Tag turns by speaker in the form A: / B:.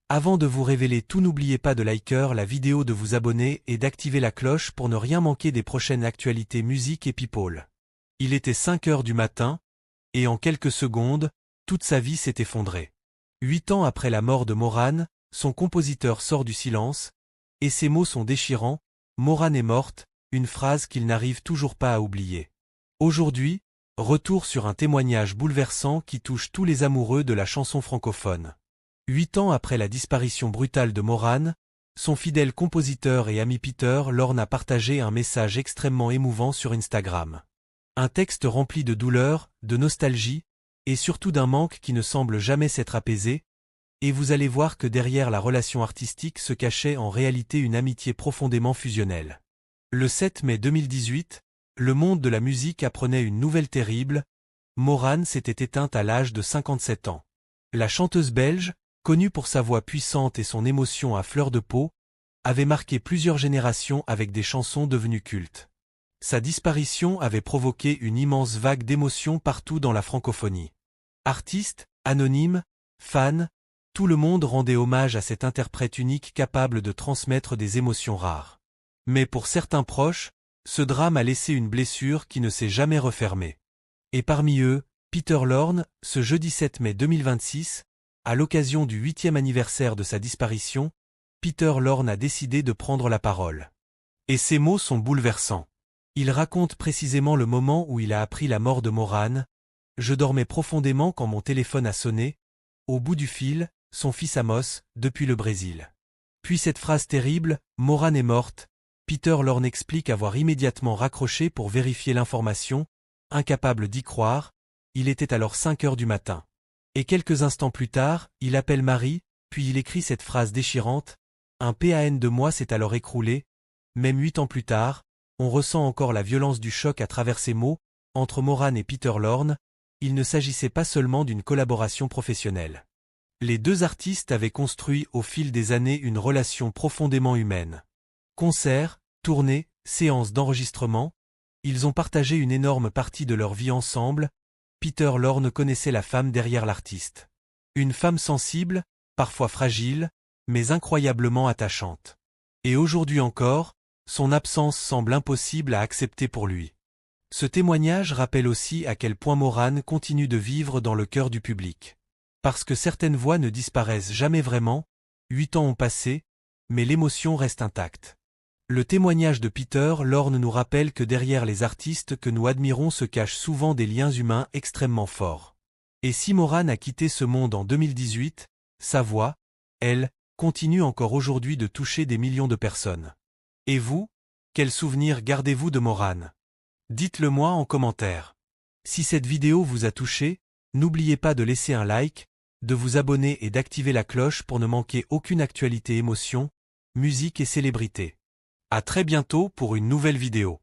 A: Avant de vous révéler tout, n'oubliez pas de liker la vidéo, de vous abonner et d'activer la cloche pour ne rien manquer des prochaines actualités musique et people. Il était 5 heures du matin, et en quelques secondes, toute sa vie s'est effondrée. 8 ans après la mort de Mauranne, son compositeur sort du silence, et ses mots sont déchirants: Mauranne est morte, une phrase qu'il n'arrive toujours pas à oublier. Aujourd'hui, retour sur un témoignage bouleversant qui touche tous les amoureux de la chanson francophone. 8 ans après la disparition brutale de Mauranne, son fidèle compositeur et ami Peter Lorne a partagé un message extrêmement émouvant sur Instagram. Un texte rempli de douleur, de nostalgie, et surtout d'un manque qui ne semble jamais s'être apaisé, et vous allez voir que derrière la relation artistique se cachait en réalité une amitié profondément fusionnelle. Le 7 mai 2018, le monde de la musique apprenait une nouvelle terrible: Mauranne s'était éteinte à l'âge de 57 ans. La chanteuse belge, connue pour sa voix puissante et son émotion à fleur de peau, avait marqué plusieurs générations avec des chansons devenues cultes. Sa disparition avait provoqué une immense vague d'émotions partout dans la francophonie. Artistes, anonymes, fans, tout le monde rendait hommage à cet interprète unique capable de transmettre des émotions rares. Mais pour certains proches, ce drame a laissé une blessure qui ne s'est jamais refermée. Et parmi eux, Peter Lorne, ce jeudi 7 mai 2026, à l'occasion du 8e anniversaire de sa disparition, Peter Lorne a décidé de prendre la parole. Et ses mots sont bouleversants. Il raconte précisément le moment où il a appris la mort de Mauranne. Je dormais profondément quand mon téléphone a sonné. Au bout du fil, son fils Amos, depuis le Brésil. Puis cette phrase terrible: Mauranne est morte. Peter Lorne explique avoir immédiatement raccroché pour vérifier l'information, incapable d'y croire. Il était alors 5 heures du matin. Et quelques instants plus tard, il appelle Marie, puis il écrit cette phrase déchirante: un PAN de moi s'est alors écroulé. Même 8 ans plus tard, on ressent encore la violence du choc à travers ces mots. Entre Mauranne et Peter Lorne, il ne s'agissait pas seulement d'une collaboration professionnelle. Les deux artistes avaient construit au fil des années une relation profondément humaine. Concerts, tournées, séances d'enregistrement, ils ont partagé une énorme partie de leur vie ensemble. Peter Lorne connaissait la femme derrière l'artiste. Une femme sensible, parfois fragile, mais incroyablement attachante. Et aujourd'hui encore, son absence semble impossible à accepter pour lui. Ce témoignage rappelle aussi à quel point Mauranne continue de vivre dans le cœur du public. Parce que certaines voix ne disparaissent jamais vraiment, 8 ans ont passé, mais l'émotion reste intacte. Le témoignage de Peter Lorne nous rappelle que derrière les artistes que nous admirons se cachent souvent des liens humains extrêmement forts. Et si Mauranne a quitté ce monde en 2018, sa voix, elle, continue encore aujourd'hui de toucher des millions de personnes. Et vous, quel souvenir gardez-vous de Mauranne? Dites-le moi en commentaire. Si cette vidéo vous a touché, n'oubliez pas de laisser un like, de vous abonner et d'activer la cloche pour ne manquer aucune actualité émotion, musique et célébrité. À très bientôt pour une nouvelle vidéo.